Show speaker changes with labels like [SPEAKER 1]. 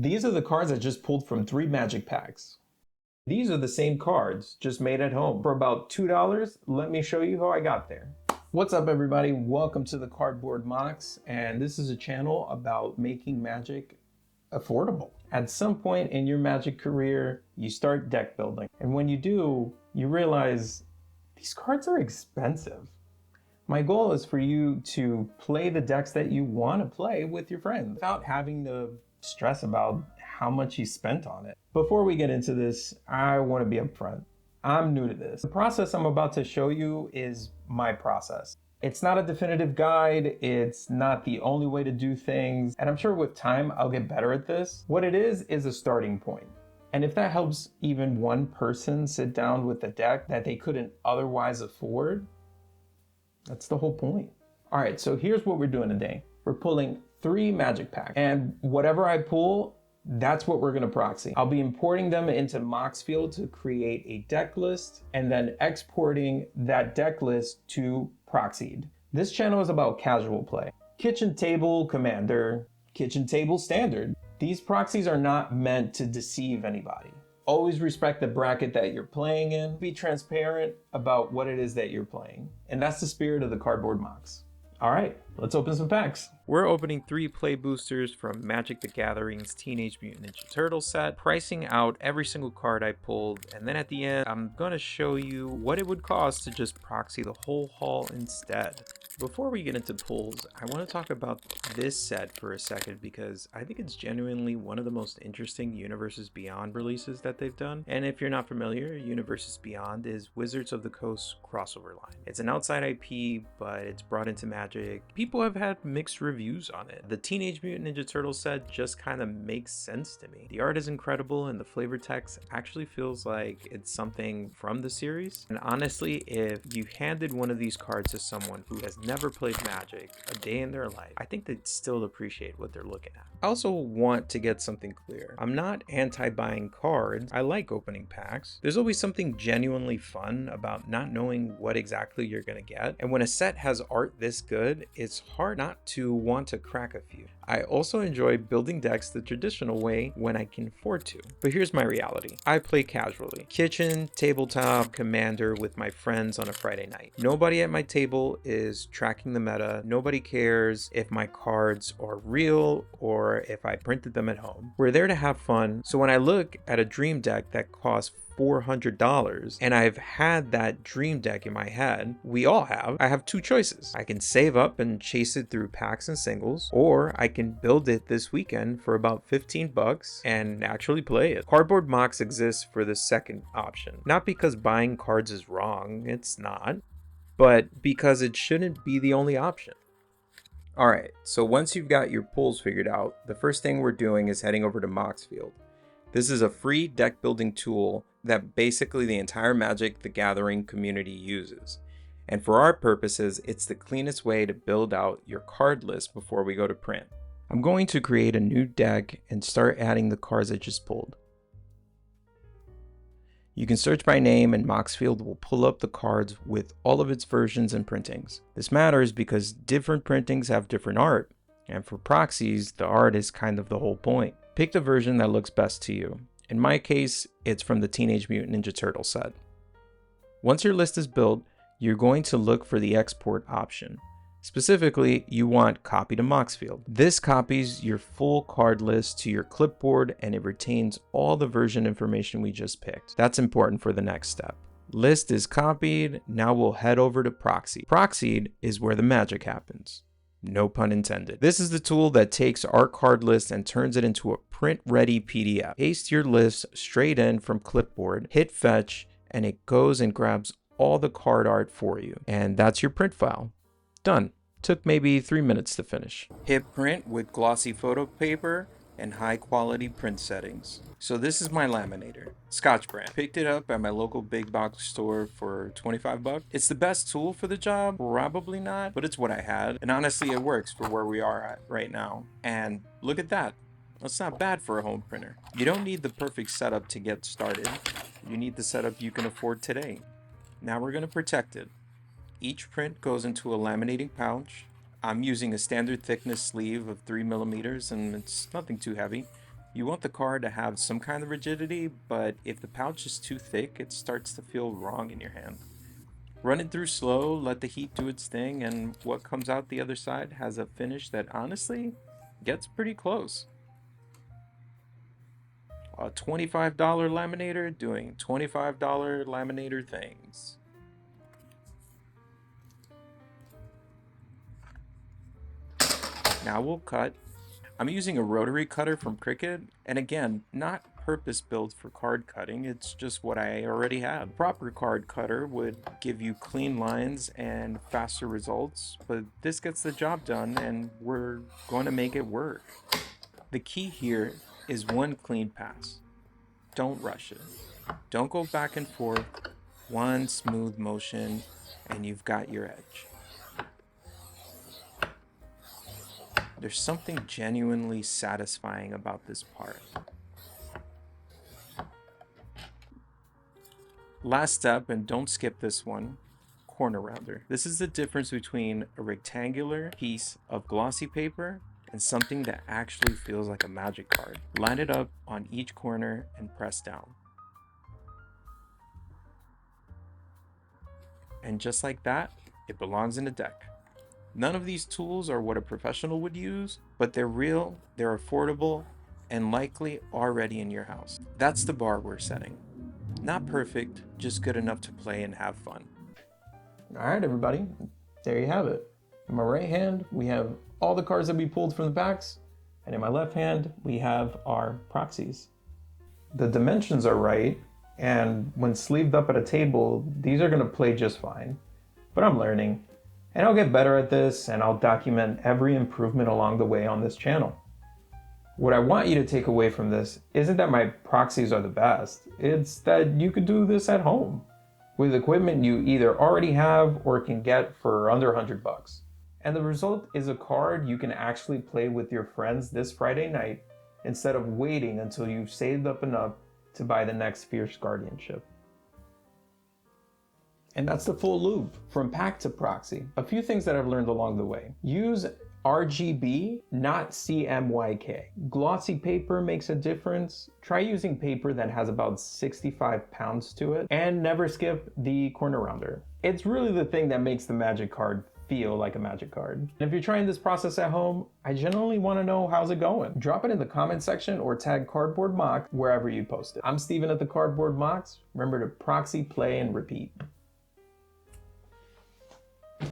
[SPEAKER 1] These are the cards I just pulled from 3 magic packs. These are the same cards, just made at home. For about $2, let me show you how I got there. What's up everybody? Welcome to the Cardboard Mox, and this is a channel about making Magic affordable. At some point in your Magic career, you start deck building. And when you do, you realize these cards are expensive. My goal is for you to play the decks that you want to play with your friends without having to stress about how much you spent on it. Before we get into this, I want to be upfront. I'm new to this. The process I'm about to show you is my process. It's not a definitive guide, it's not the only way to do things, and I'm sure with time I'll get better at this. What it is a starting point. And if that helps even one person sit down with a deck that they couldn't otherwise afford, that's the whole point. All right, so here's what we're doing today. We're pulling 3 magic packs, and whatever I pull, that's what we're gonna proxy. I'll be importing them into Moxfield to create a deck list and then exporting that deck list to Proxied. This channel is about casual play. Kitchen table commander, kitchen table standard. These proxies are not meant to deceive anybody. Always respect the bracket that you're playing in. Be transparent about what it is that you're playing. And that's the spirit of the Cardboard Mox. All right, let's open some packs.
[SPEAKER 2] We're opening 3 play boosters from Magic the Gathering's Teenage Mutant Ninja Turtle set, pricing out every single card I pulled, and then at the end, I'm gonna show you what it would cost to just proxy the whole haul instead. Before we get into pulls, I want to talk about this set for a second because I think it's genuinely one of the most interesting Universes Beyond releases that they've done. And if you're not familiar, Universes Beyond is Wizards of the Coast crossover line. It's an outside IP, but it's brought into Magic. People have had mixed reviews on it. The Teenage Mutant Ninja Turtle set just kind of makes sense to me. The art is incredible and the flavor text actually feels like it's something from the series. And honestly, if you handed one of these cards to someone who has never played Magic a day in their life, I think they'd still appreciate what they're looking at. I also want to get something clear. I'm not anti-buying cards. I like opening packs. There's always something genuinely fun about not knowing what exactly you're gonna get. And when a set has art this good, it's hard not to want to crack a few. I also enjoy building decks the traditional way when I can afford to. But here's my reality. I play casually. Kitchen, tabletop, commander with my friends on a Friday night. Nobody at my table is tracking the meta. Nobody cares if my cards are real or if I printed them at home. We're there to have fun. So when I look at a dream deck that costs $400 and I've had that dream deck in my head, we all have, I have 2 choices. I can save up and chase it through packs and singles, or I can build it this weekend for about 15 bucks and actually play it. Cardboard Mox exists for the second option. Not because buying cards is wrong, it's not, but because it shouldn't be the only option. Alright, so once you've got your pulls figured out, the first thing we're doing is heading over to Moxfield. This is a free deck building tool that basically the entire Magic the Gathering community uses. And for our purposes, it's the cleanest way to build out your card list before we go to print. I'm going to create a new deck and start adding the cards I just pulled. You can search by name and Moxfield will pull up the cards with all of its versions and printings. This matters because different printings have different art, and for proxies, the art is kind of the whole point. Pick the version that looks best to you. In my case, it's from the Teenage Mutant Ninja Turtle set. Once your list is built, you're going to look for the export option. Specifically, you want copy to Moxfield. This copies your full card list to your clipboard and it retains all the version information we just picked. That's important for the next step. List is copied, now we'll head over to Proxy. Proxied is where the magic happens. No pun intended. This is the tool that takes our card list and turns it into a print-ready PDF. Paste your list straight in from clipboard, hit fetch, and it goes and grabs all the card art for you. And that's your print file. Done. Took maybe 3 minutes to finish. Hit print with glossy photo paper and high quality print settings. So this is my laminator, Scotch brand. Picked it up at my local big box store for 25 bucks. It's the best tool for the job, probably not, but it's what I had. And honestly, it works for where we are at right now. And look at that. That's not bad for a home printer. You don't need the perfect setup to get started. You need the setup you can afford today. Now we're gonna protect it. Each print goes into a laminating pouch. I'm using a standard thickness sleeve of 3 millimeters and it's nothing too heavy. You want the card to have some kind of rigidity, but if the pouch is too thick, it starts to feel wrong in your hand. Run it through slow, let the heat do its thing, and what comes out the other side has a finish that honestly gets pretty close. A $25 laminator doing $25 laminator things. Now we'll cut. I'm using a rotary cutter from Cricut, and again, not purpose built for card cutting, it's just what I already have. Proper card cutter would give you clean lines and faster results, but this gets the job done and we're going to make it work. The key here is one clean pass. Don't rush it. Don't go back and forth. One smooth motion and you've got your edge. There's something genuinely satisfying about this part. Last step, and don't skip this one, corner rounder. This is the difference between a rectangular piece of glossy paper and something that actually feels like a magic card. Line it up on each corner and press down. And just like that, it belongs in a deck. None of these tools are what a professional would use, but they're real, they're affordable, and likely already in your house. That's the bar we're setting. Not perfect, just good enough to play and have fun.
[SPEAKER 1] All right, everybody, there you have it. In my right hand, we have all the cards that we pulled from the packs, and in my left hand, we have our Proxies. The dimensions are right, and when sleeved up at a table, these are gonna play just fine, but I'm learning. And I'll get better at this, and I'll document every improvement along the way on this channel. What I want you to take away from this isn't that my Proxies are the best, it's that you could do this at home with equipment you either already have or can get for under $100. And the result is a card you can actually play with your friends this Friday night instead of waiting until you've saved up enough to buy the next Fierce Guardianship. And that's the full loop, from pack to proxy. A few things that I've learned along the way. Use RGB, not CMYK. Glossy paper makes a difference. Try using paper that has about 65 pounds to it. And never skip the corner rounder. It's really the thing that makes the magic card feel like a magic card. And if you're trying this process at home, I genuinely want to know how's it going. Drop it in the comment section or tag Cardboard Mox wherever you post it. I'm Steven at the Cardboard Mox. Remember to proxy, play, and repeat.